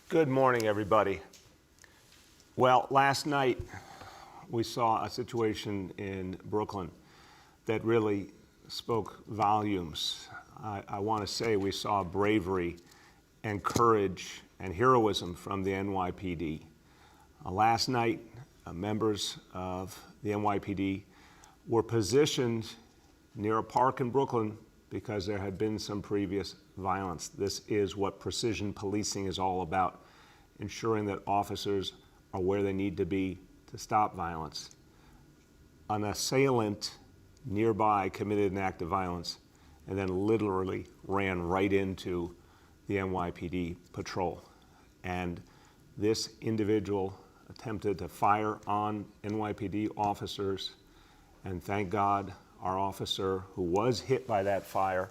Good morning, everybody. Well, last night we saw a situation in Brooklyn that really spoke volumes. I want to say we saw bravery and courage and heroism from the NYPD. Last night, members of the NYPD were positioned near a park in Brooklyn because there had been some previous violence. This is what precision policing is all about, ensuring that officers are where they need to be to stop violence. An assailant nearby committed an act of violence and then literally ran right into the NYPD patrol. And this individual attempted to fire on NYPD officers, and thank God our officer who was hit by that fire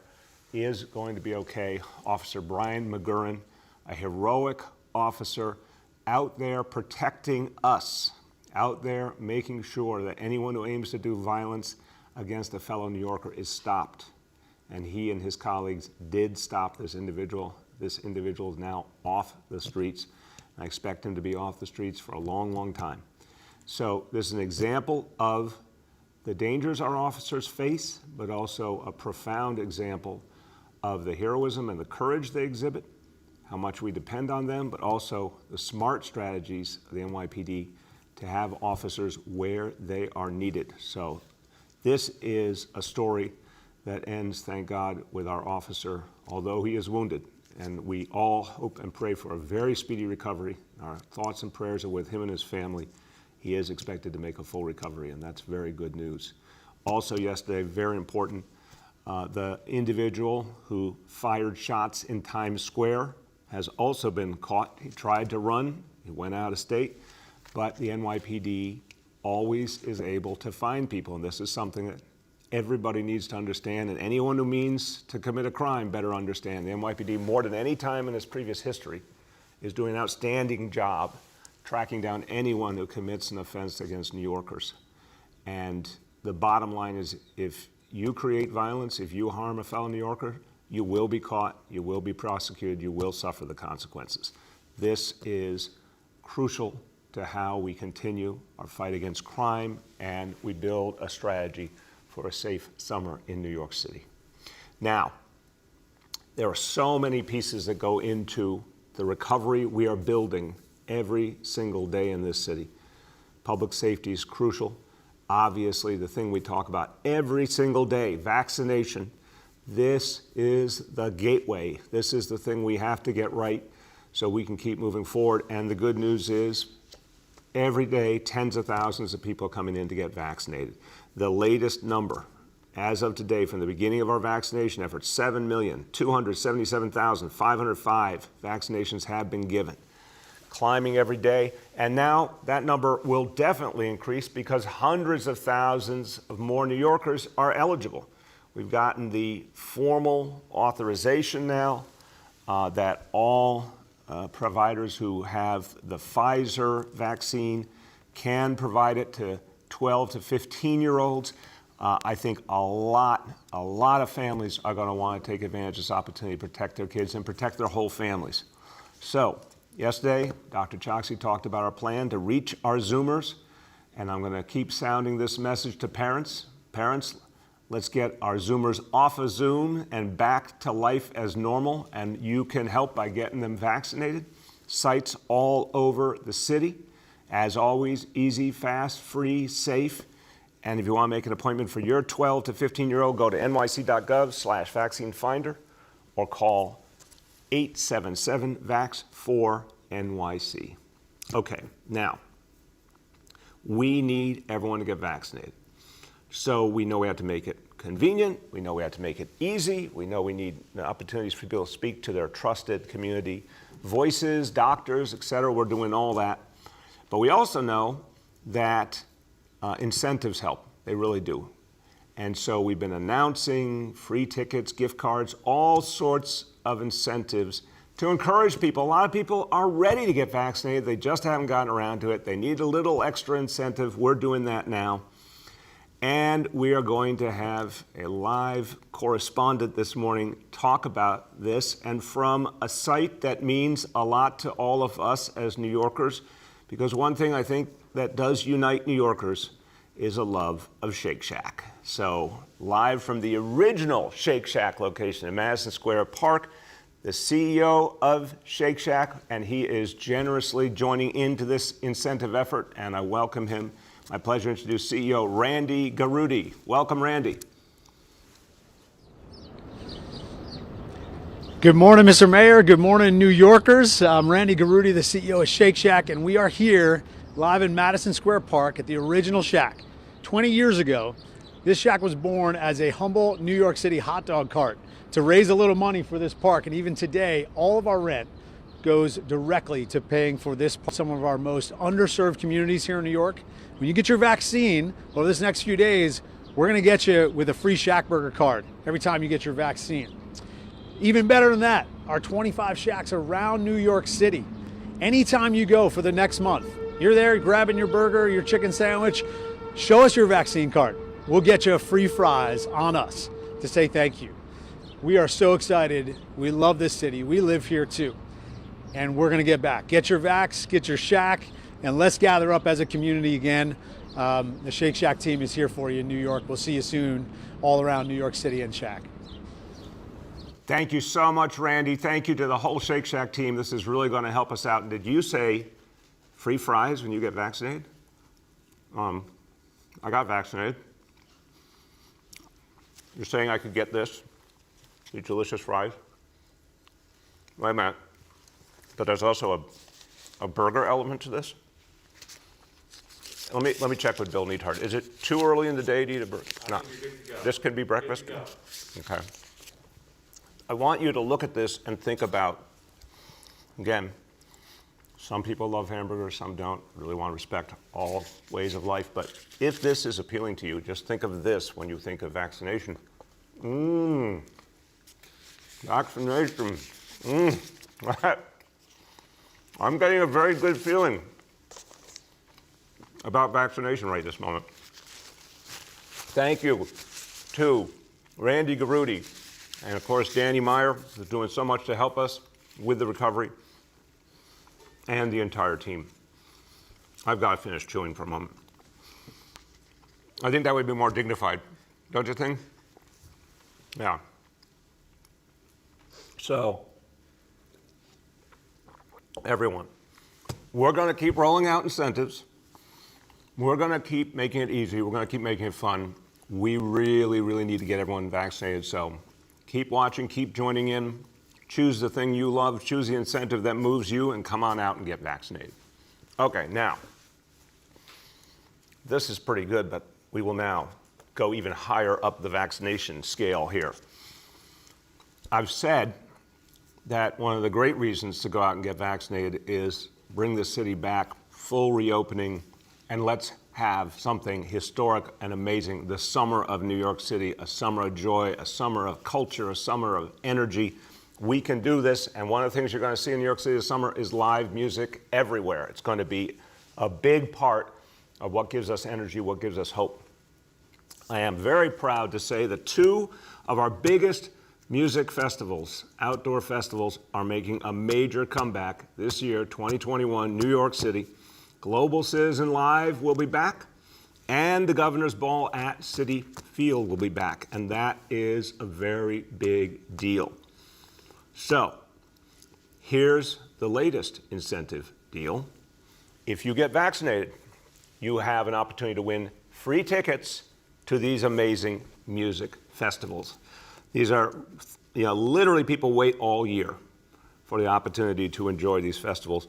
is going to be okay. Officer Brian McGurran, a heroic officer out there protecting us, out there making sure that anyone who aims to do violence against a fellow New Yorker is stopped. And he and his colleagues did stop this individual. This individual is now off the streets. I expect him to be off the streets for a long, long time. So this is an example of the dangers our officers face, but also a profound example of the heroism and the courage they exhibit, how much we depend on them, but also the smart strategies of the NYPD to have officers where they are needed. So this is a story that ends, thank God, with our officer, although he is wounded. And we all hope and pray for a very speedy recovery. Our thoughts and prayers are with him and his family. He is expected to make a full recovery, and that's very good news. Also yesterday, very important, the individual who fired shots in Times Square has also been caught. He tried to run, he went out of state, but the NYPD always is able to find people, and this is something that everybody needs to understand, and anyone who means to commit a crime better understand. The NYPD, more than any time in its previous history, is doing an outstanding job tracking down anyone who commits an offense against New Yorkers. And the bottom line is, if you create violence, if you harm a fellow New Yorker, you will be caught, you will be prosecuted, you will suffer the consequences. This is crucial to how we continue our fight against crime and we build a strategy for a safe summer in New York City. Now, there are so many pieces that go into the recovery we are building every single day in this city. Public safety is crucial. Obviously, the thing we talk about every single day, vaccination. This is the gateway. This is the thing we have to get right so we can keep moving forward. And the good news is, every day, tens of thousands of people coming in to get vaccinated. The latest number, as of today, from the beginning of our vaccination effort, 7,277,505 vaccinations have been given. Climbing every day, and now that number will definitely increase because hundreds of thousands of more New Yorkers are eligible. We've gotten the formal authorization now that all providers who have the Pfizer vaccine can provide it to 12 to 15-year-olds. I think a lot of families are going to want to take advantage of this opportunity to protect their kids and protect their whole families. So yesterday, Dr. Choksi talked about our plan to reach our Zoomers, and I'm going to keep sounding this message to parents. Parents, let's get our Zoomers off of Zoom and back to life as normal, and you can help by getting them vaccinated. Sites all over the city. As always, easy, fast, free, safe. And if you want to make an appointment for your 12 to 15-year-old, go to nyc.gov/vaccine-finder or call 877-VAX4-NYC. Okay, now, we need everyone to get vaccinated. So we know we have to make it convenient, we know we have to make it easy, we know we need opportunities for people to speak to their trusted community voices, doctors, et cetera. We're doing all that. But we also know that incentives help, they really do. And so we've been announcing free tickets, gift cards, all sorts of incentives to encourage people. A lot of people are ready to get vaccinated. They just haven't gotten around to it. They need a little extra incentive. We're doing that now. And we are going to have a live correspondent this morning talk about this, and from a site that means a lot to all of us as New Yorkers, because one thing I think that does unite New Yorkers is a love of Shake Shack. So live from the original Shake Shack location in Madison Square Park, the CEO of Shake Shack, and he is generously joining into this incentive effort, and I welcome him. My pleasure to introduce CEO Randy Garutti. Welcome, Randy. Good morning, Mr. Mayor. Good morning, New Yorkers. I'm Randy Garutti, the CEO of Shake Shack, and we are here live in Madison Square Park at the original Shack. 20 years ago, this Shack was born as a humble New York City hot dog cart to raise a little money for this park, and even today, all of our rent goes directly to paying for this, some of our most underserved communities here in New York. When you get your vaccine over this next few days, we're gonna get you with a free Shack Burger card every time you get your vaccine. Even better than that, our 25 Shacks around New York City. Anytime you go for the next month, you're there grabbing your burger, your chicken sandwich, show us your vaccine card. We'll get you free fries on us to say thank you. We are so excited. We love this city. We live here too. And we're gonna get back. Get your vax, get your Shack, and let's gather up as a community again. The Shake Shack team is here for you in New York. We'll see you soon all around New York City and Shack. Thank you so much, Randy. Thank you to the whole Shake Shack team. This is really going to help us out. And did you say free fries when you get vaccinated? I got vaccinated. You're saying I could get this, these delicious fries? Wait a minute. But there's also a burger element to this? Let me check with Bill Neathart. Is it too early in the day to eat a burger? No. This could be breakfast? Okay. I want you to look at this and think about, again, some people love hamburgers, some don't. Really want to respect all ways of life. But if this is appealing to you, just think of this when you think of vaccination. Vaccination. I'm getting a very good feeling about vaccination right this moment. Thank you to Randy Garutti and, of course, Danny Meyer, who's doing so much to help us with the recovery, and the entire team. I've got to finish chewing for a moment. I think that would be more dignified, don't you think? Yeah. So, everyone, we're going to keep rolling out incentives. We're going to keep making it easy. We're going to keep making it fun. We really, really need to get everyone vaccinated. So keep watching, keep joining in. Choose the thing you love. Choose the incentive that moves you, and come on out and get vaccinated. Okay, now, this is pretty good, but we will now go even higher up the vaccination scale here. I've said that one of the great reasons to go out and get vaccinated is bring the city back, full reopening, and let's have something historic and amazing. The summer of New York City, a summer of joy, a summer of culture, a summer of energy. We can do this, and one of the things you're going to see in New York City this summer is live music everywhere. It's going to be a big part of what gives us energy, what gives us hope. I am very proud to say that two of our biggest music festivals, outdoor festivals, are making a major comeback this year, 2021, New York City. Global Citizen Live will be back, and the Governor's Ball at Citi Field will be back, and that is a very big deal. So, here's the latest incentive deal. If you get vaccinated, you have an opportunity to win free tickets to these amazing music festivals. These are, literally people wait all year for the opportunity to enjoy these festivals.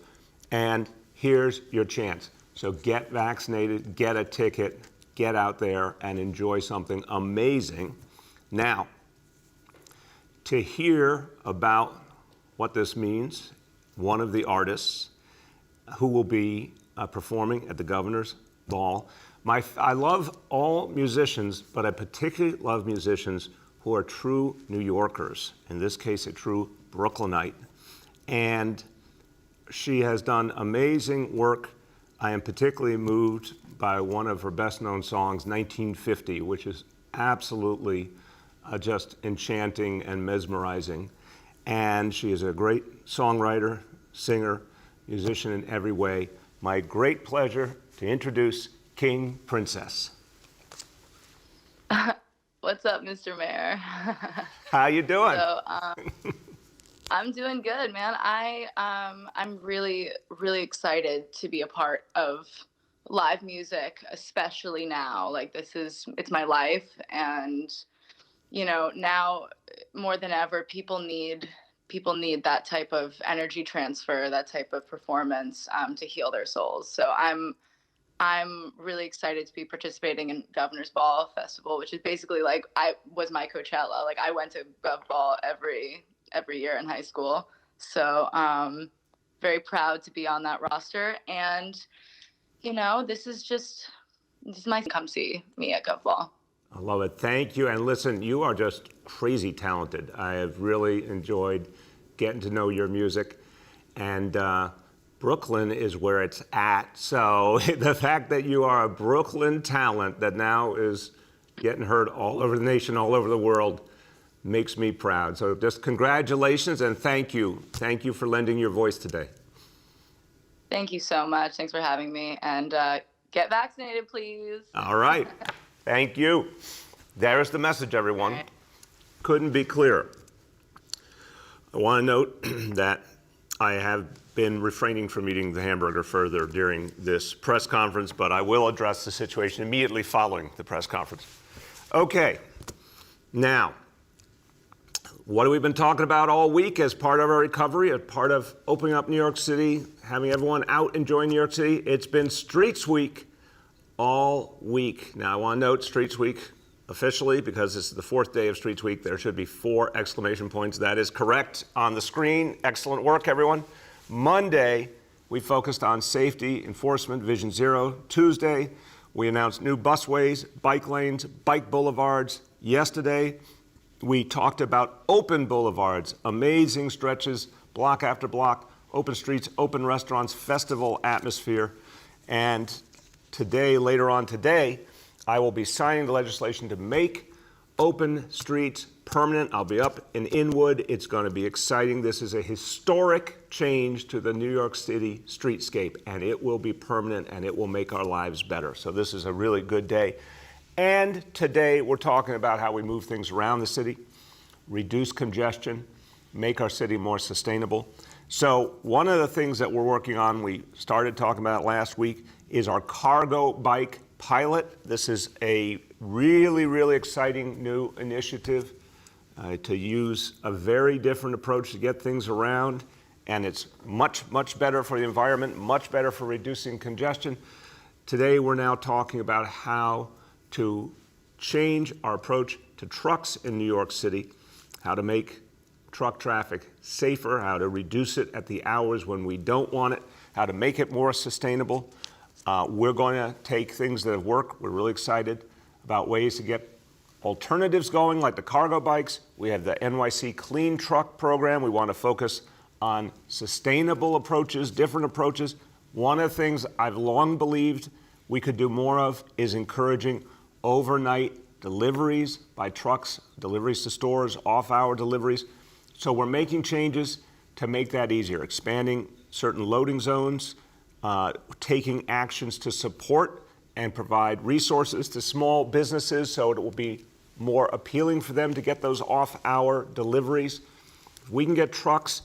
And here's your chance. So get vaccinated, get a ticket, get out there and enjoy something amazing. Now, to hear about what this means, one of the artists who will be performing at the Governor's Ball. I love all musicians, but I particularly love musicians who are true New Yorkers, in this case a true Brooklynite. And she has done amazing work I am particularly moved by one of her best-known songs, 1950, which is absolutely just enchanting and mesmerizing. And she is a great songwriter, singer, musician in every way. My great pleasure to introduce King Princess. What's up, Mr. Mayor? How you doing? So, I'm doing good, man. I'm really, really excited to be a part of live music, especially now. Like it's my life, and now more than ever, people need that type of energy transfer, that type of performance to heal their souls. So I'm really excited to be participating in Governor's Ball Festival, which is basically like I was my Coachella. Like I went to Gov Ball every year in high school. So very proud to be on that roster. And this is my come see me at Gov Ball. I love it. Thank you. And listen, you are just crazy talented. I have really enjoyed getting to know your music. And Brooklyn is where it's at. So the fact that you are a Brooklyn talent that now is getting heard all over the nation, all over the world, makes me proud. So just congratulations and thank you. Thank you for lending your voice today. Thank you so much. Thanks for having me. And get vaccinated, please. All right. Thank you. There's the message, everyone. Right. Couldn't be clearer. I want to note that I have been refraining from eating the hamburger further during this press conference, but I will address the situation immediately following the press conference. Okay. Now, what have we been talking about all week as part of our recovery, as part of opening up New York City, having everyone out enjoying New York City? It's been Streets Week all week. Now, I want to note Streets Week officially, because this is the fourth day of Streets Week, there should be 4 exclamation points. That is correct on the screen. Excellent work, everyone. Monday, we focused on safety enforcement, Vision Zero. Tuesday, we announced new busways, bike lanes, bike boulevards. Yesterday, we talked about open boulevards, amazing stretches, block after block, open streets, open restaurants, festival atmosphere. And today, later on today, I will be signing the legislation to make open streets permanent. I'll be up in Inwood. It's going to be exciting. This is a historic change to the New York City streetscape, and it will be permanent, and it will make our lives better. So this is a really good day. And today we're talking about how we move things around the city, reduce congestion, make our city more sustainable. So one of the things that we're working on, we started talking about last week, is our cargo bike pilot. This is a really, really exciting new initiative to use a very different approach to get things around. And it's much, much better for the environment, much better for reducing congestion. Today, we're now talking about how to change our approach to trucks in New York City, how to make truck traffic safer, how to reduce it at the hours when we don't want it, how to make it more sustainable. We're going to take things that have worked. We're really excited about ways to get alternatives going, like the cargo bikes. We have the NYC Clean Truck program. We want to focus on sustainable approaches, different approaches. One of the things I've long believed we could do more of is encouraging overnight deliveries by trucks, deliveries to stores, off-hour deliveries. So we're making changes to make that easier, expanding certain loading zones, taking actions to support and provide resources to small businesses so it will be more appealing for them to get those off-hour deliveries. If we can get trucks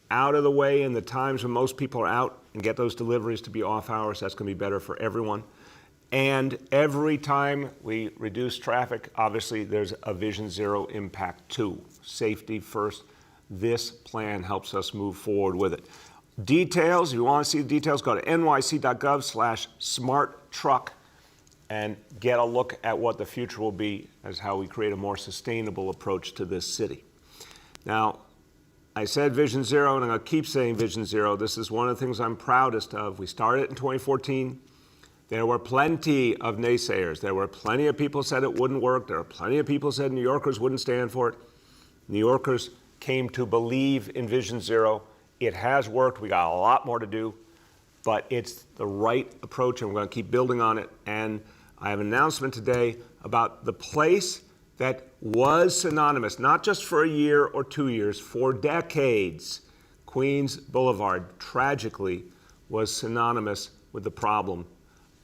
out of the way in the times when most people are out and get those deliveries to be off hours, that's going to be better for everyone. And every time we reduce traffic, obviously there's a Vision Zero impact too. Safety first. This plan helps us move forward with it. Details, if you want to see the details, go to nyc.gov/smarttruck and get a look at what the future will be as how we create a more sustainable approach to this city. Now, I said Vision Zero, and I'm going to keep saying Vision Zero. This is one of the things I'm proudest of. We started in 2014. There were plenty of naysayers. There were plenty of people who said it wouldn't work. There were plenty of people who said New Yorkers wouldn't stand for it. New Yorkers came to believe in Vision Zero. It has worked. We got a lot more to do. but it's the right approach, and we're going to keep building on it. And I have an announcement today about the place that was synonymous, not just for a year or 2 years, for decades. Queens Boulevard, tragically, was synonymous with the problem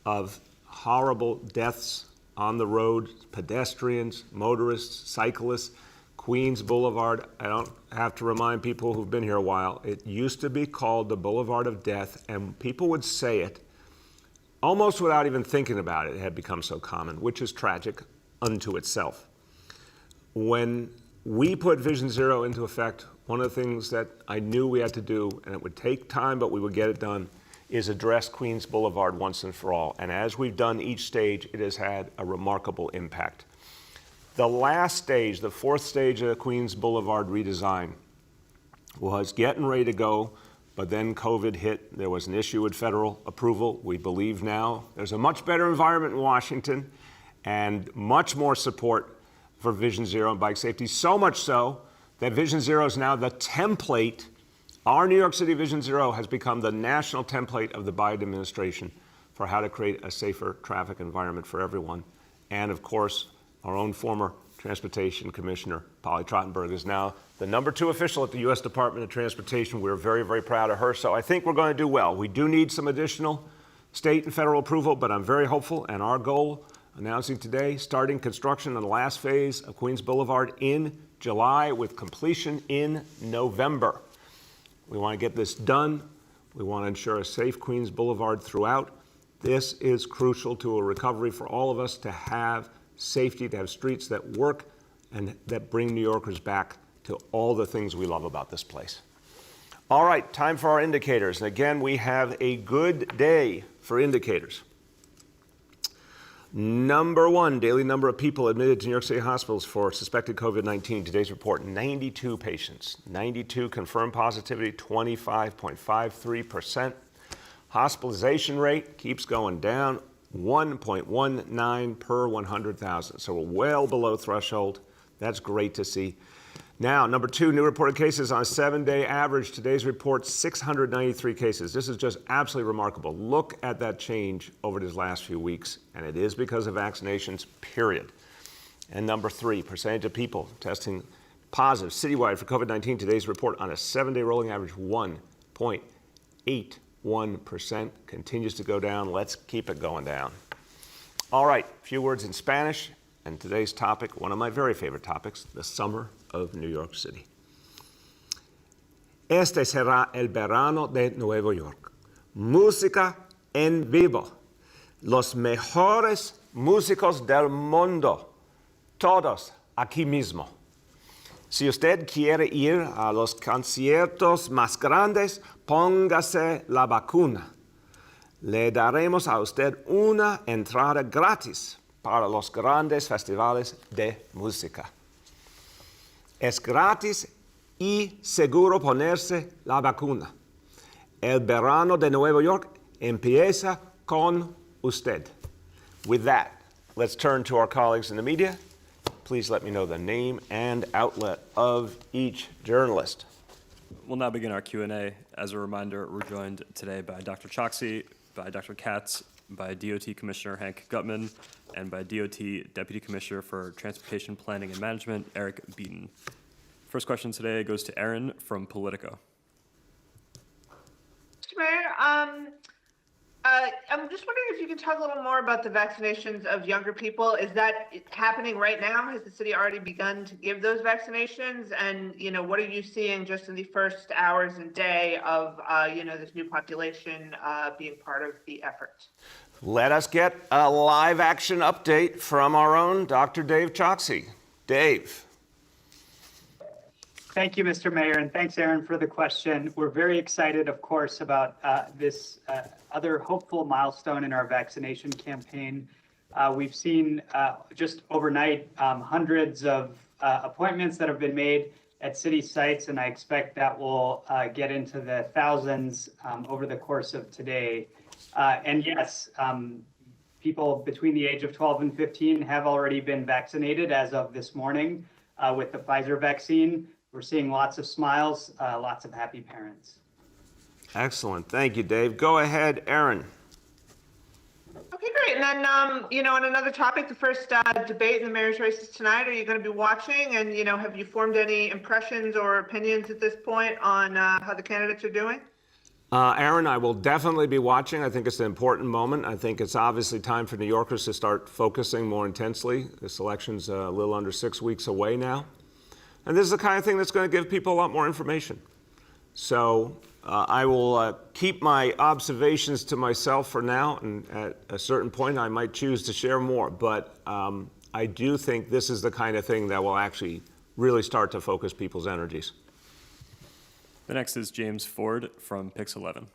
of horrible deaths on the road, pedestrians, motorists, cyclists. Queens Boulevard, I don't have to remind people who've been here a while, it used to be called the Boulevard of Death, and people would say it almost without even thinking about it. It had become so common, which is tragic unto itself. When we put Vision Zero into effect, one of the things that I knew we had to do, and it would take time, but we would get it done, is address Queens Boulevard once and for all. And as we've done each stage, it has had a remarkable impact. The last stage, the fourth stage of the Queens Boulevard redesign, was getting ready to go, but then COVID hit. There was an issue with federal approval. We believe now there's a much better environment in Washington and much more support for Vision Zero and bike safety, so much so that Vision Zero is now the template. Our New York City Vision Zero has become the national template of the Biden administration for how to create a safer traffic environment for everyone. And of course, our own former Transportation Commissioner, Polly Trottenberg, is now the #2 official at the U.S. Department of Transportation. We're very, very proud of her. So I think we're going to do well. We do need some additional state and federal approval, but I'm very hopeful. And our goal, announcing today, starting construction on the last phase of Queens Boulevard in July with completion in November. We want to get this done. We want to ensure a safe Queens Boulevard throughout. This is crucial to a recovery for all of us, to have safety, to have streets that work and that bring New Yorkers back to all the things we love about this place. All right, time for our indicators. And again, we have a good day for indicators. Number one, daily number of people admitted to New York City hospitals for suspected COVID-19. Today's report, 92 patients. 92 confirmed positivity, 25.53%. Hospitalization rate keeps going down, 1.19 per 100,000. So we're well below threshold. That's great to see. Now, number two, new reported cases on a 7-day average. Today's report, 693 cases. This is just absolutely remarkable. Look at that change over these last few weeks, and it is because of vaccinations, period. And number three, percentage of people testing positive citywide for COVID-19. Today's report on a 7-day rolling average, 1.81%. Continues to go down. Let's keep it going down. All right, a few words in Spanish. And today's topic, one of my very favorite topics, the summer of New York City. Este será el verano de Nueva York. Música en vivo. Los mejores músicos del mundo. Todos aquí mismo. Si usted quiere ir a los conciertos más grandes, póngase la vacuna. Le daremos a usted una entrada gratis para los grandes festivales de música. Es gratis y seguro ponerse la vacuna. El verano de Nueva York empieza con usted. With that, let's turn to our colleagues in the media. Please let me know the name and outlet of each journalist. We'll now begin our Q&A. As a reminder, we're joined today by Dr. Choksi, by Dr. Katz, by DOT Commissioner Hank Gutman, and by DOT Deputy Commissioner for Transportation Planning and Management, Eric Beaton. First question today goes to Erin from Politico. Mr. Mayor, I'm just wondering if you can talk a little more about the vaccinations of younger people. Is that happening right now? Has the city already begun to give those vaccinations? And, what are you seeing just in the first hours and day of, this new population being part of the effort? Let us get a live action update from our own Dr. Dave Choksi. Dave. Thank you, Mr. Mayor, and thanks, Aaron, for the question. We're very excited, of course, about this other hopeful milestone in our vaccination campaign. We've seen just overnight hundreds of appointments that have been made at city sites, and I expect that will get into the thousands over the course of today. And yes, people between the age of 12 and 15 have already been vaccinated as of this morning with the Pfizer vaccine. We're seeing lots of smiles, lots of happy parents. Excellent. Thank you, Dave. Go ahead, Aaron. Okay, great. And then, on another topic, the first debate in the mayor's races tonight, are you going to be watching? And, have you formed any impressions or opinions at this point on how the candidates are doing? Aaron, I will definitely be watching. I think it's an important moment. I think it's obviously time for New Yorkers to start focusing more intensely. This election's a little under 6 weeks away now. And this is the kind of thing that's going to give people a lot more information. So I will keep my observations to myself for now, and at a certain point I might choose to share more. But I do think this is the kind of thing that will actually really start to focus people's energies. The next is James Ford from Pix 11.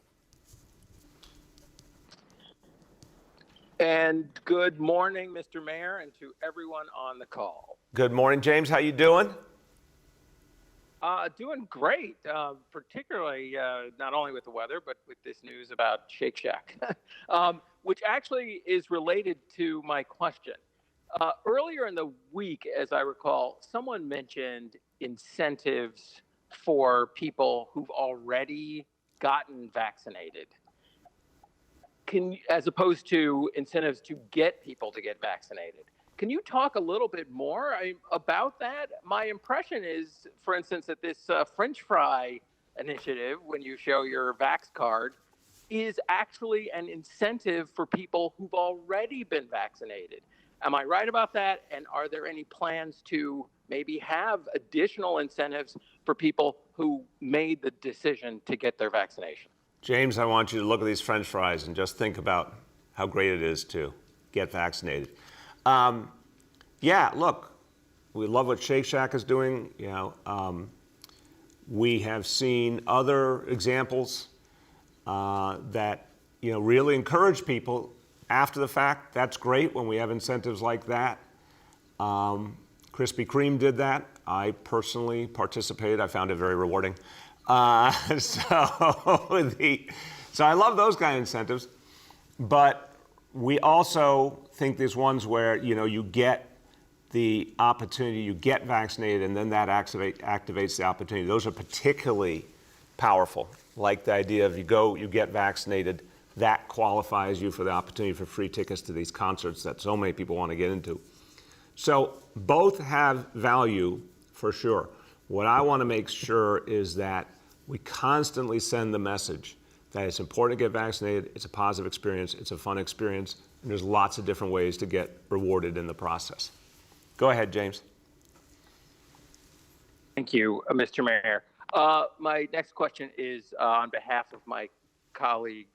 And good morning, Mr. Mayor, and to everyone on the call. Good morning, James. How you doing? Doing great, particularly not only with the weather, but with this news about Shake Shack, which actually is related to my question. Earlier in the week, as I recall, someone mentioned incentives for people who've already gotten vaccinated, as opposed to incentives to get people to get vaccinated. Can you talk a little bit more about that? My impression is, for instance, that this French fry initiative, when you show your Vax card, is actually an incentive for people who've already been vaccinated. Am I right about that? And are there any plans to maybe have additional incentives for people who made the decision to get their vaccination? James, I want you to look at these French fries and just think about how great it is to get vaccinated. Yeah, look, we love what Shake Shack is doing. We have seen other examples that really encourage people after the fact. That's great when we have incentives like that. Krispy Kreme did that. I personally participated. I found it very rewarding. So I love those kind of incentives. But we also think there's ones where you get the opportunity, you get vaccinated, and then that activates the opportunity. Those are particularly powerful. Like the idea of you get vaccinated, that qualifies you for the opportunity for free tickets to these concerts that so many people want to get into. So both have value for sure. What I want to make sure is that we constantly send the message that it's important to get vaccinated, it's a positive experience, it's a fun experience, and there's lots of different ways to get rewarded in the process. Go ahead, James. Thank you, Mr. Mayor. My next question is on behalf of my colleague,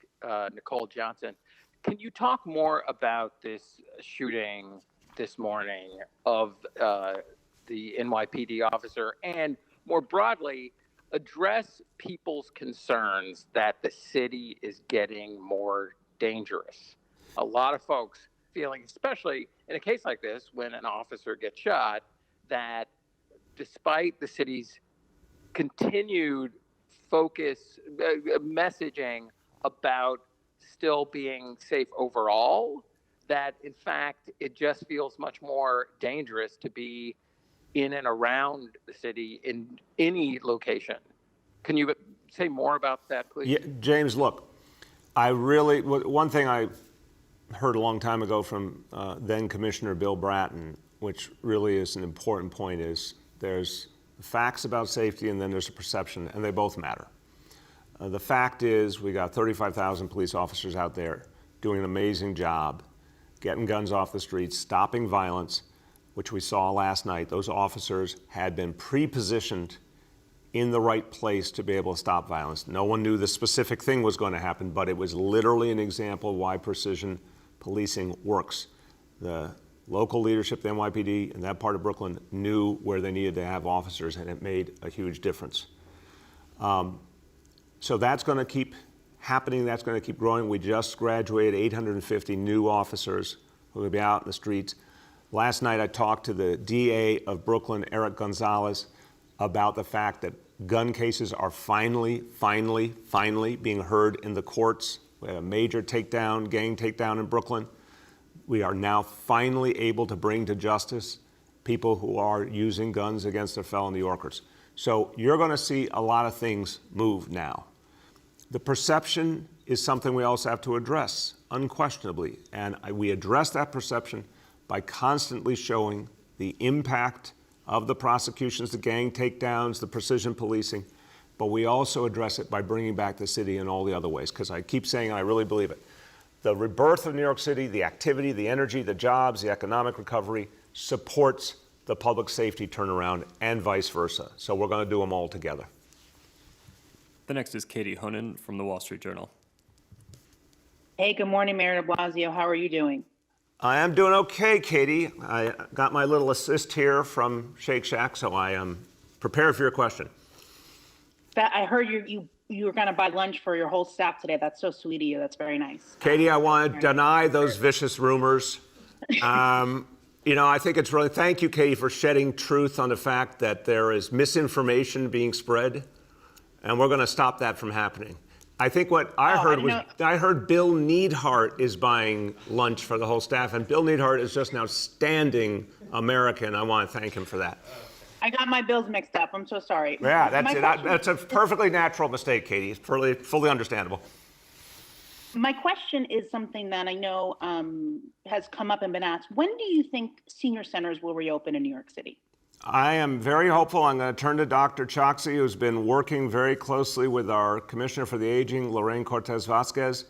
Nicole Johnson. Can you talk more about this shooting this morning of the NYPD officer, and more broadly, address people's concerns that the city is getting more dangerous? A lot of folks feeling, especially in a case like this, when an officer gets shot, that despite the city's continued focus, messaging about still being safe overall, that in fact, it just feels much more dangerous to be in and around the city in any location. Can you say more about that, please? Yeah, James, look, one thing I heard a long time ago from then Commissioner Bill Bratton, which really is an important point, is there's facts about safety and then there's a perception, and they both matter. The fact is we got 35,000 police officers out there doing an amazing job, getting guns off the streets, stopping violence, which we saw last night. Those officers had been pre-positioned in the right place to be able to stop violence. No one knew the specific thing was going to happen, but it was literally an example of why precision policing works. The local leadership, the NYPD, and that part of Brooklyn knew where they needed to have officers, and it made a huge difference. So that's going to keep happening. That's going to keep growing. We just graduated 850 new officers who will be out in the streets. Last night I talked to the DA of Brooklyn, Eric Gonzalez, about the fact that gun cases are finally being heard in the courts. We had a major gang takedown in Brooklyn. We are now finally able to bring to justice people who are using guns against their fellow New Yorkers. So you're going to see a lot of things move now. The perception is something we also have to address, unquestionably. And we address that perception by constantly showing the impact of the prosecutions, the gang takedowns, the precision policing. But we also address it by bringing back the city in all the other ways. Because I keep saying, and I really believe it, the rebirth of New York City, the activity, the energy, the jobs, the economic recovery supports the public safety turnaround and vice versa. So we're going to do them all together. The next is Katie Honan from the Wall Street Journal. Hey, good morning, Mayor de Blasio. How are you doing? I am doing okay, Katie. I got my little assist here from Shake Shack, so I am prepared for your question. I heard you were going to buy lunch for your whole staff today. That's so sweet of you. That's very nice. Katie, I want to deny those vicious rumors. I think it's really, thank you, Katie, for shedding truth on the fact that there is misinformation being spread, and we're going to stop that from happening. I think what I heard Bill Neidhart is buying lunch for the whole staff, and Bill Neidhart is just an outstanding American. I want to thank him for that. I got my bills mixed up. I'm so sorry. Yeah, that's it. That's a perfectly natural mistake, Katie. It's fully understandable. My question is something that I know has come up and been asked. When do you think senior centers will reopen in New York City? I am very hopeful. I'm going to turn to Dr. Choksi, who's been working very closely with our Commissioner for the Aging, Lorraine Cortez Vasquez.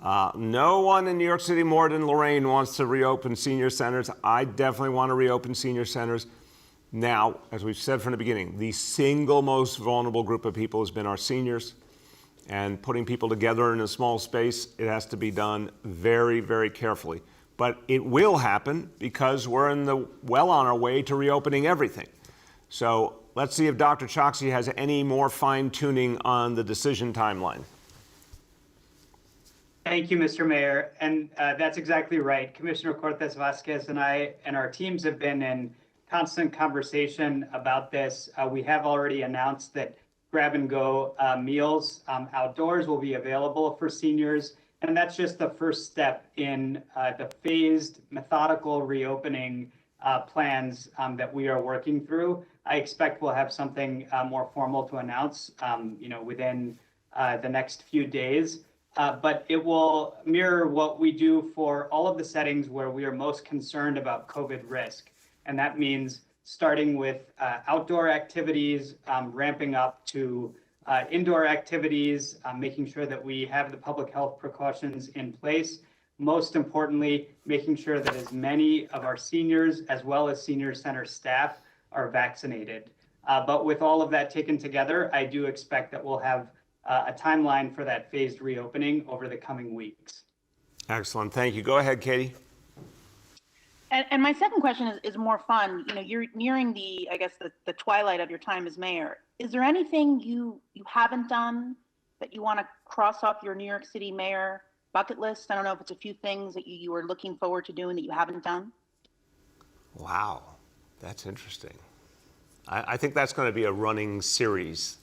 No one in New York City more than Lorraine wants to reopen senior centers. I definitely want to reopen senior centers. Now, as we've said from the beginning, the single most vulnerable group of people has been our seniors. And putting people together in a small space, it has to be done very, very carefully. But it will happen because we're well on our way to reopening everything. So let's see if Dr. Choksi has any more fine-tuning on the decision timeline. Thank you, Mr. Mayor. And that's exactly right. Commissioner Cortez Vasquez and I and our teams have been in constant conversation about this. We have already announced that grab-and-go meals outdoors will be available for seniors. And that's just the first step in the phased, methodical reopening plans that we are working through. I expect we'll have something more formal to announce, within the next few days. But it will mirror what we do for all of the settings where we are most concerned about COVID risk. And that means starting with outdoor activities, ramping up to indoor activities, making sure that we have the public health precautions in place. Most importantly, making sure that as many of our seniors as well as senior center staff are vaccinated. But with all of that taken together, I do expect that we'll have a timeline for that phased reopening over the coming weeks. Excellent. Thank you. Go ahead, Katie. And my second question is more fun. You're nearing the twilight of your time as mayor. Is there anything you haven't done that you want to cross off your New York City mayor bucket list? I don't know if it's a few things that you were looking forward to doing that you haven't done. Wow, that's interesting. I think that's going to be a running series.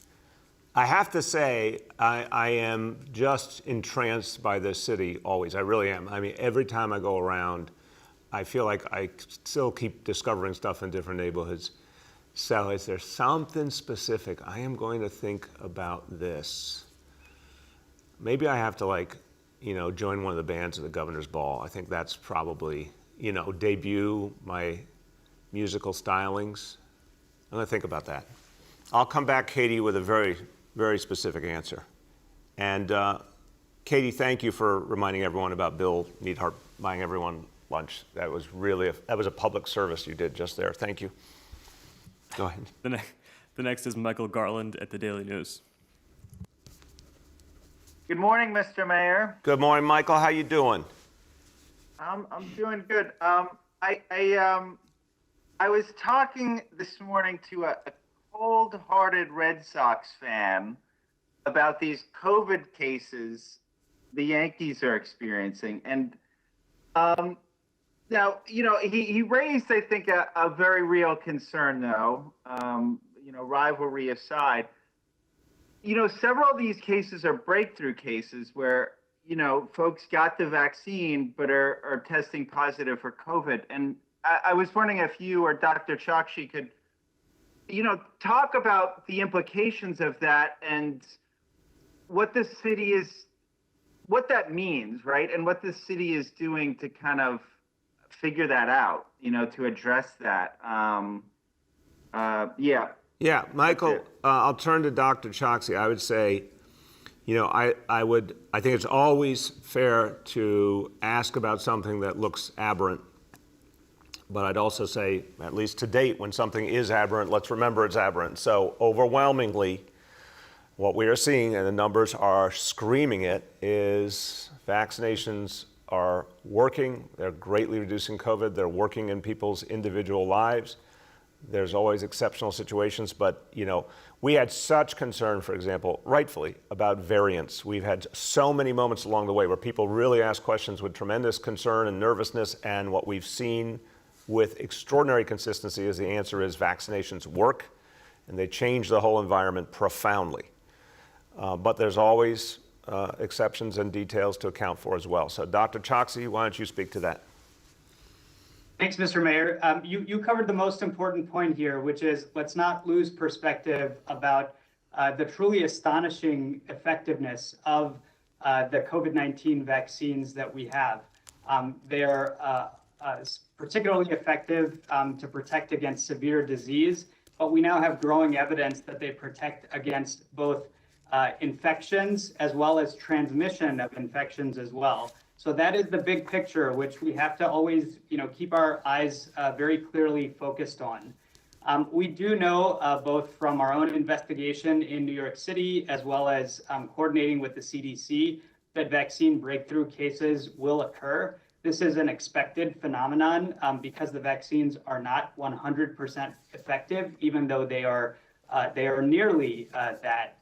I have to say, I am just entranced by this city always. I really am. I mean, every time I go around, I feel like I still keep discovering stuff in different neighborhoods. So is there something specific? I am going to think about this. Maybe I have to join one of the bands at the Governor's Ball. I think that's probably, debut my musical stylings. I'm gonna think about that. I'll come back, Katie, with a very, very specific answer. And Katie, thank you for reminding everyone about Bill Neidhart buying everyone lunch. That was really a public service you did just there. Thank you. Go ahead. The next is Michael Garland at the Daily News. Good morning, Mr. Mayor. Good morning, Michael. How you doing? I'm doing good. I was talking this morning to a cold-hearted Red Sox fan about these COVID cases the Yankees are experiencing, and now, he raised, I think, a very real concern, though, rivalry aside. Several of these cases are breakthrough cases where, folks got the vaccine but are testing positive for COVID. And I was wondering if you or Dr. Choksi could, talk about the implications of that and, what the city is, what that means, right? And what the city is doing to kind of figure that out, to address that. Yeah. Yeah, Michael, it. I'll turn to Dr. Choksi. I would say, I think it's always fair to ask about something that looks aberrant. But I'd also say, at least to date, when something is aberrant, let's remember it's aberrant. So overwhelmingly, what we are seeing, and the numbers are screaming it, is vaccinations are working. They're greatly reducing COVID. They're working in people's individual lives. There's always exceptional situations, but we had such concern, for example, rightfully, about variants. We've had so many moments along the way where people really ask questions with tremendous concern and nervousness, and what we've seen with extraordinary consistency is the answer is vaccinations work, and they change the whole environment profoundly. But there's always exceptions and details to account for as well. So Dr. Choksi, why don't you speak to that? Thanks, Mr. Mayor. You covered the most important point here, which is let's not lose perspective about the truly astonishing effectiveness of the COVID-19 vaccines that we have. They're particularly effective to protect against severe disease, but we now have growing evidence that they protect against both infections as well as transmission of infections as well. So that is the big picture, which we have to always, keep our eyes very clearly focused on. We do know, both from our own investigation in New York City, as well as coordinating with the CDC, that vaccine breakthrough cases will occur. This is an expected phenomenon because the vaccines are not 100% effective, even though they are nearly that.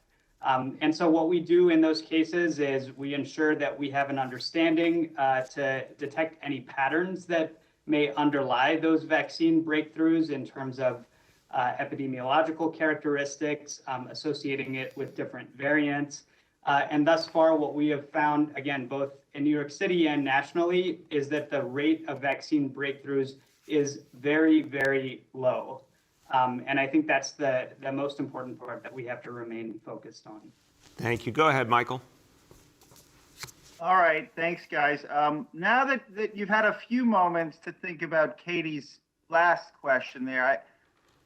And so what we do in those cases is we ensure that we have an understanding to detect any patterns that may underlie those vaccine breakthroughs in terms of epidemiological characteristics, associating it with different variants. And thus far, what we have found, again, both in New York City and nationally, is that the rate of vaccine breakthroughs is very, very low. And I think that's the most important part that we have to remain focused on. Thank you. Go ahead, Michael. All right. Thanks, guys. Now that you've had a few moments to think about Katie's last question there,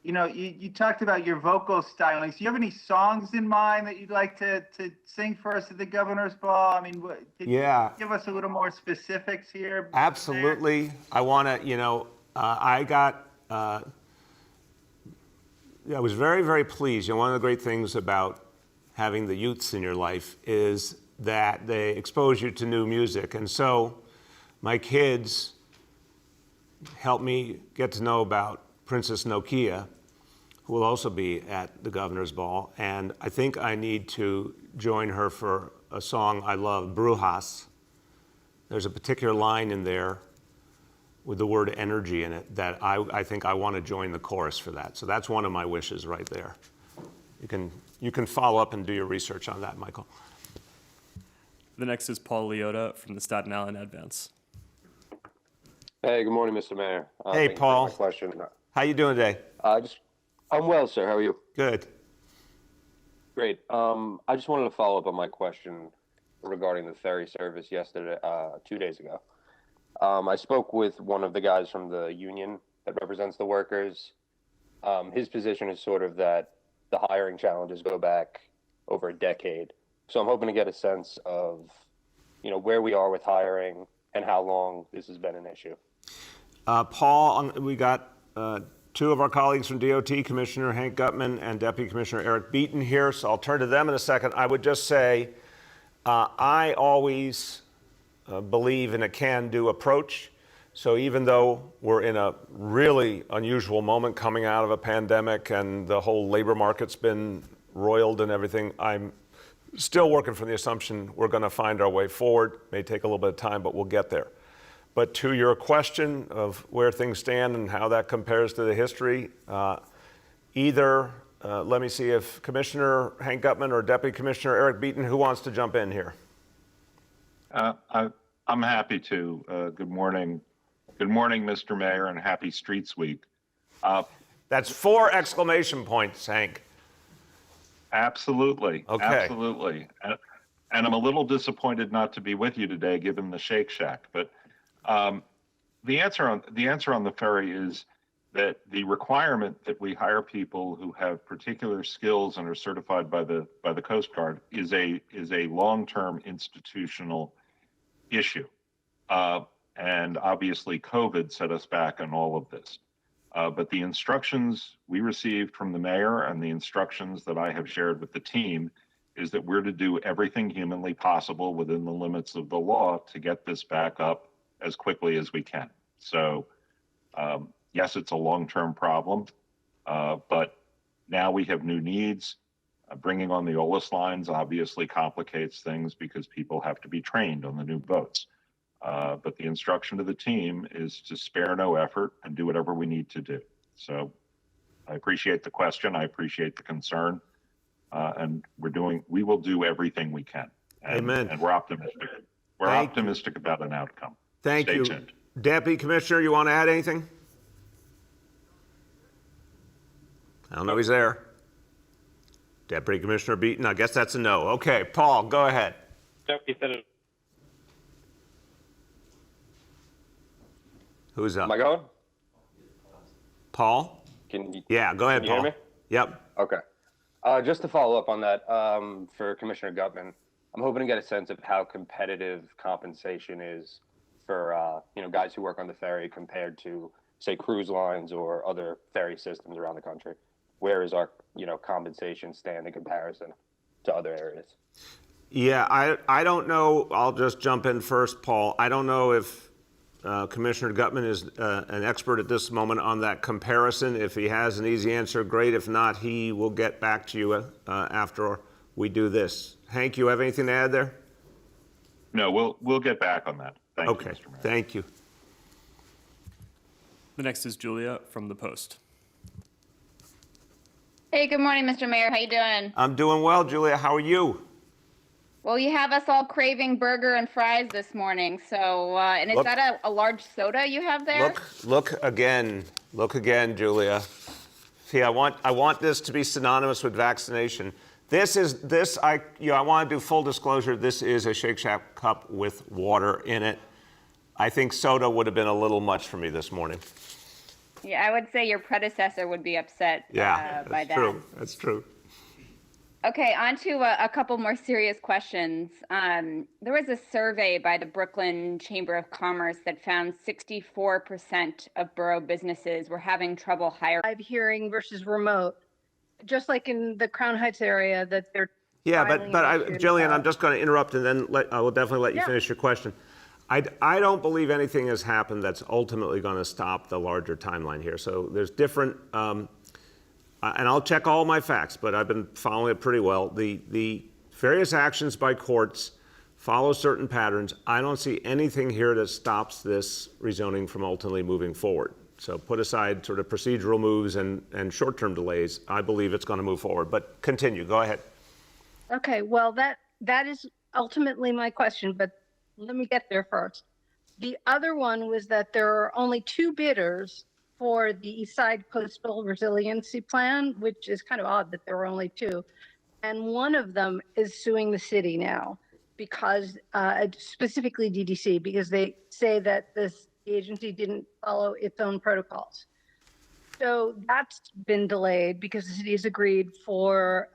you talked about your vocal stylings. Do you have any songs in mind that you'd like to sing for us at the Governor's Ball? I mean, could you give us a little more specifics here? Absolutely. I want to, I was very, very pleased. One of the great things about having the youths in your life is that they expose you to new music. And so my kids helped me get to know about Princess Nokia, who will also be at the Governor's Ball. And I think I need to join her for a song I love, Brujas. There's a particular line in there with the word energy in it that I think I want to join the chorus for that. So that's one of my wishes right there. You can follow up and do your research on that, Michael. The next is Paul Leota from the Staten Island Advance. Hey, good morning, Mr. Mayor. Hey, thank you for Paul. my question. How you doing today? I'm well, sir. How are you? Good. Great. I just wanted to follow up on my question regarding the ferry service yesterday, 2 days ago. I spoke with one of the guys from the union that represents the workers. His position is sort of that the hiring challenges go back over a decade. So I'm hoping to get a sense of, where we are with hiring and how long this has been an issue. Paul, we got two of our colleagues from DOT, Commissioner Hank Gutman and Deputy Commissioner Eric Beaton here, so I'll turn to them in a second. I would just say I always believe in a can-do approach. So even though we're in a really unusual moment coming out of a pandemic and the whole labor market's been roiled and everything, I'm still working from the assumption we're going to find our way forward. May take a little bit of time, but we'll get there. But to your question of where things stand and how that compares to the history, let me see if Commissioner Hank Gutman or Deputy Commissioner Eric Beaton, who wants to jump in here? I'm happy to. Good morning. Good morning, Mr. Mayor, and happy Streets Week. That's 4 exclamation points, Hank. Absolutely. Okay. Absolutely. And I'm a little disappointed not to be with you today, given the Shake Shack. But the answer on the ferry is that the requirement that we hire people who have particular skills and are certified by the Coast Guard is a long-term institutional issue. And obviously COVID set us back on all of this. But the instructions we received from the mayor and the instructions that I have shared with the team is that we're to do everything humanly possible within the limits of the law to get this back up as quickly as we can. So yes, it's a long-term problem, but now we have new needs. Bringing on the OLIS lines obviously complicates things because people have to be trained on the new boats. But the instruction to the team is to spare no effort and do whatever we need to do. So I appreciate the question. I appreciate the concern. And we will do everything we can. Amen. And we're optimistic. We're optimistic about an outcome. Thank you. Stay tuned. Deputy Commissioner, you want to add anything? I don't know he's there. Deputy Commissioner Beaton, I guess that's a no. Okay, Paul, go ahead. Deputy Senator. Who's up? Am I going? Paul? Yeah, go ahead, can you Paul. hear me? Yep. Okay. Just to follow up on that, for Commissioner Gutman, I'm hoping to get a sense of how competitive compensation is for guys who work on the ferry compared to, say, cruise lines or other ferry systems around the country. Where is our compensation stand in comparison to other areas? Yeah, I don't know. I'll just jump in first, Paul. I don't know if Commissioner Gutman is an expert at this moment on that comparison. If he has an easy answer, great. If not, he will get back to you after we do this. Hank, you have anything to add there? No, we'll get back on that. Thank you, Mr. Mayor. Thank you. The next is Julia from the Post. Hey, good morning, Mr. Mayor. How you doing? I'm doing well, Julia. How are you? Well, you have us all craving burger and fries this morning. So, and is that a large soda you have there? Look again. Look again, Julia. See, I want this to be synonymous with vaccination. I want to do full disclosure. This is a Shake Shack cup with water in it. I think soda would have been a little much for me this morning. Yeah, I would say your predecessor would be upset by that. That's true. Okay, on to a couple more serious questions. There was a survey by the Brooklyn Chamber of Commerce that found 64% of borough businesses were having trouble hiring. Live hearing versus remote, just like in the Crown Heights area that they're. Yeah, but Jillian, I'm just going to interrupt and then I will definitely let you finish your question. I don't believe anything has happened that's ultimately going to stop the larger timeline here. So there's different, and I'll check all my facts, but I've been following it pretty well. The various actions by courts follow certain patterns. I don't see anything here that stops this rezoning from ultimately moving forward. So put aside sort of procedural moves and short-term delays. I believe it's going to move forward. But continue. Go ahead. Okay, well, that is ultimately my question, but let me get there first. The other one was that there are only 2 bidders for the East Side Coastal Resiliency Plan, which is kind of odd that there were only 2. And one of them is suing the city now because, specifically DDC, because they say that the agency didn't follow its own protocols. So that's been delayed because the city has agreed for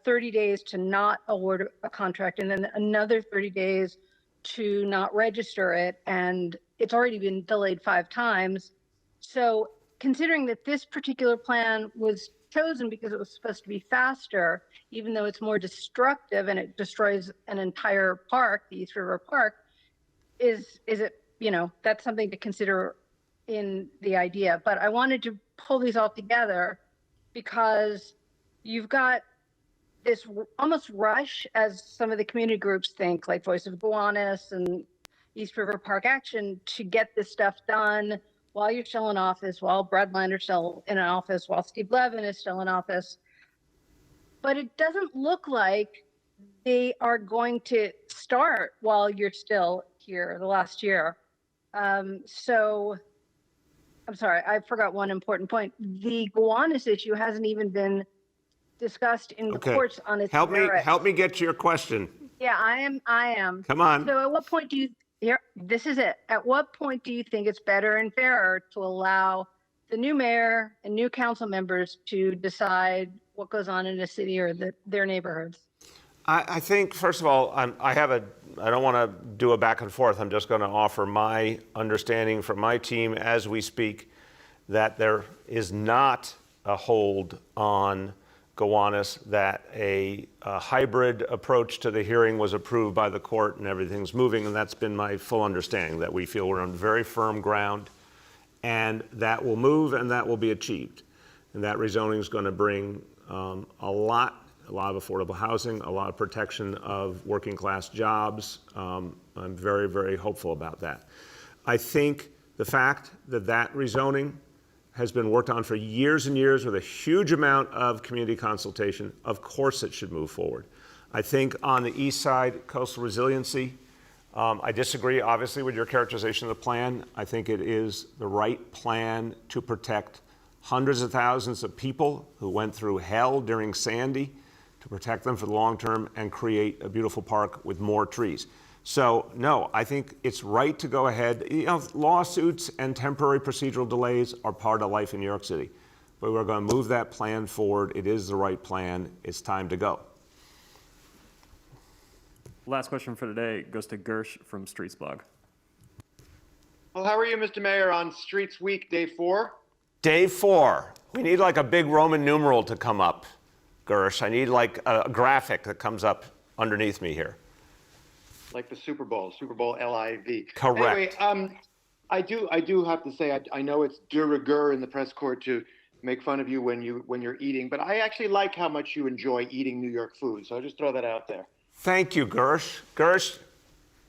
30 days to not award a contract and then another 30 days to not register it, and it's already been delayed 5 times. So considering that this particular plan was chosen because it was supposed to be faster, even though it's more destructive and it destroys an entire park, the East River Park, is it, that's something to consider in the idea. But I wanted to pull these all together because you've got this almost rush, as some of the community groups think, like Voice of Gowanus and East River Park Action, to get this stuff done while you're still in office, while Brad Lander's still in office, while Steve Levin is still in office. But it doesn't look like they are going to start while you're still here the last year. So I'm sorry, I forgot one important point. The Gowanus issue hasn't even been discussed in the courts on its merits. Help me get to your question. Yeah, I am. Come on. So at what point do you, here, this is it. At what point do you think it's better and fairer to allow the new mayor and new council members to decide what goes on in a city or their neighborhoods? I think, first of all, I don't want to do a back and forth. I'm just going to offer my understanding from my team as we speak that there is not a hold on Gowanus, that a hybrid approach to the hearing was approved by the court and everything's moving, and that's been my full understanding, that we feel we're on very firm ground, and that will move and that will be achieved. And that rezoning is going to bring a lot of affordable housing, a lot of protection of working class jobs. I'm very, very hopeful about that. I think the fact that that rezoning has been worked on for years and years with a huge amount of community consultation, of course it should move forward. I think on the east side, coastal resiliency, I disagree obviously with your characterization of the plan. I think it is the right plan to protect hundreds of thousands of people who went through hell during Sandy, to protect them for the long term and create a beautiful park with more trees. So no, I think it's right to go ahead. You know, lawsuits and temporary procedural delays are part of life in New York City. But we're going to move that plan forward. It is the right plan. It's time to go. Last question for today goes to Gersh from Streets Blog. Well, how are you, Mr. Mayor, on Streets Week, day 4? Day 4. We need like a big Roman numeral to come up, Gersh. I need like a graphic that comes up underneath me here. Like the Super Bowl LIV. Correct. Anyway, I do have to say, I know it's de rigueur in the press corps to make fun of you when you're eating, but I actually like how much you enjoy eating New York food. So I'll just throw that out there. Thank you, Gersh. Gersh,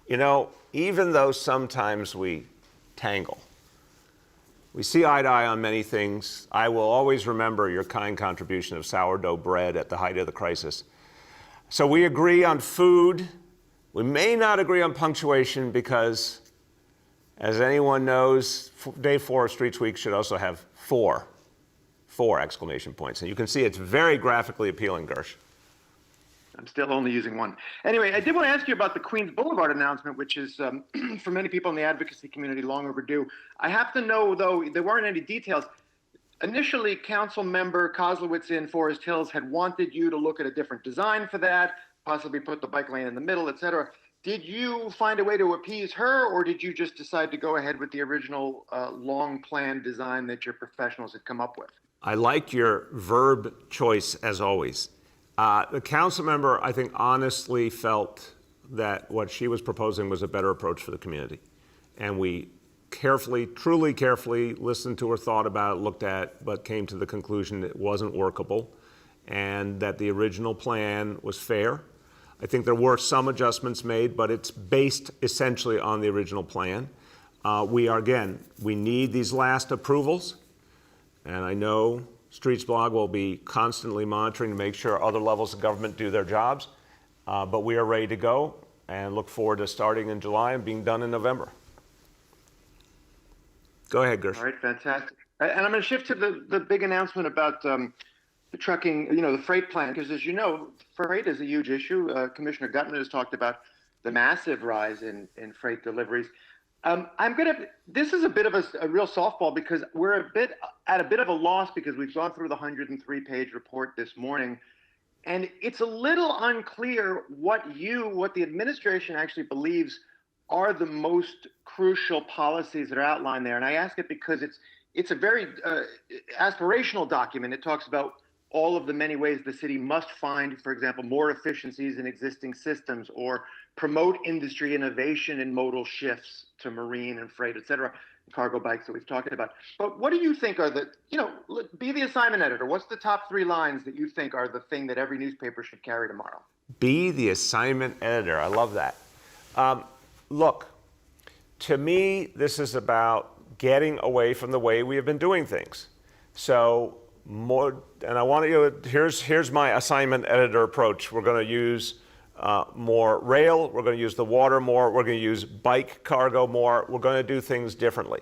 you know, even though sometimes we tangle, we see eye to eye on many things, I will always remember your kind contribution of sourdough bread at the height of the crisis. So we agree on food. We may not agree on punctuation because, as anyone knows, day 4 of Streets Week should also have four exclamation points. And you can see it's very graphically appealing, Gersh. I'm still only using one. Anyway, I did want to ask you about the Queens Boulevard announcement, which is, for many people in the advocacy community, long overdue. I have to know, though, there weren't any details. Initially, Council Member Kozlowitz in Forest Hills had wanted you to look at a different design for that, possibly put the bike lane in the middle, et cetera. Did you find a way to appease her, or did you just decide to go ahead with the original long plan design that your professionals had come up with? I like your verb choice as always. The council member, I think, honestly felt that what she was proposing was a better approach for the community. And we carefully, truly carefully listened to her, thought about it, looked at, but came to the conclusion it wasn't workable and that the original plan was fair. I think there were some adjustments made, but it's based essentially on the original plan. We need these last approvals, and I know Streets Blog will be constantly monitoring to make sure other levels of government do their jobs, but we are ready to go and look forward to starting in July and being done in November. Go ahead, Gersh. All right, fantastic. And I'm going to shift to the big announcement about the trucking, the freight plan, because as you know, freight is a huge issue. Commissioner Gutman has talked about the massive rise in freight deliveries. This is a bit of a real softball because we're at a bit of a loss because we've gone through the 103-page report this morning, and it's a little unclear what the administration actually believes are the most crucial policies that are outlined there. And I ask it because it's a very aspirational document. It talks about all of the many ways the city must find, for example, more efficiencies in existing systems or promote industry innovation in modal shifts to marine and freight, et cetera, cargo bikes that we've talked about. But what do you think are be the assignment editor. What's the top 3 lines that you think are the thing that every newspaper should carry tomorrow? Be the assignment editor. I love that. Look, to me, this is about getting away from the way we have been doing things. So and I want you, here's my assignment editor approach. We're going to use more rail, we're going to use the water more, we're going to use bike cargo more, we're going to do things differently.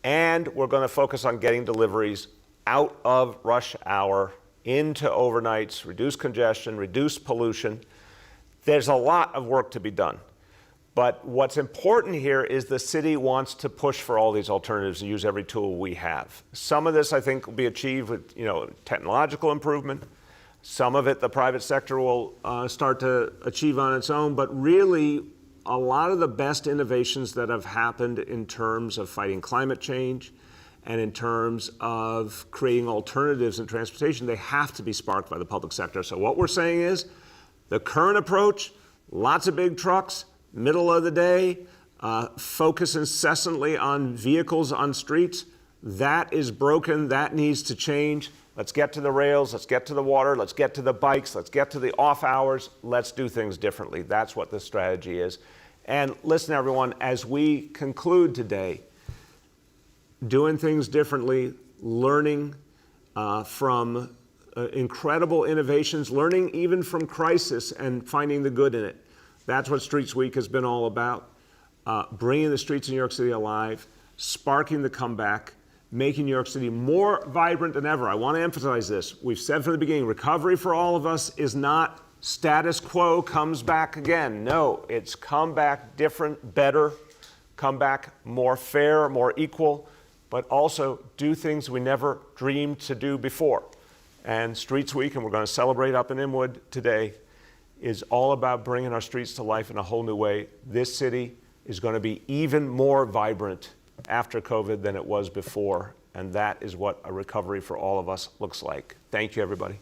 And we're going to focus on getting deliveries out of rush hour into overnights, reduce congestion, reduce pollution. There's a lot of work to be done. But what's important here is the city wants to push for all these alternatives and use every tool we have. Some of this, I think, will be achieved with technological improvement. Some of it the private sector will start to achieve on its own. But really, a lot of the best innovations that have happened in terms of fighting climate change and in terms of creating alternatives in transportation, they have to be sparked by the public sector. So what we're saying is the current approach, lots of big trucks, middle of the day, focus incessantly on vehicles on streets, that is broken, that needs to change. Let's get to the rails, let's get to the water, let's get to the bikes, let's get to the off hours, let's do things differently. That's what the strategy is. And listen, everyone, as we conclude today, doing things differently, learning from incredible innovations, learning even from crisis and finding the good in it. That's what Streets Week has been all about. Bringing the streets of New York City alive, sparking the comeback, making New York City more vibrant than ever. I want to emphasize this. We've said from the beginning, recovery for all of us is not status quo comes back again. No, it's come back different, better, come back more fair, more equal, but also do things we never dreamed to do before. And Streets Week, and we're going to celebrate up in Inwood today, is all about bringing our streets to life in a whole new way. This city is going to be even more vibrant after COVID than it was before, and that is what a recovery for all of us looks like. Thank you, everybody.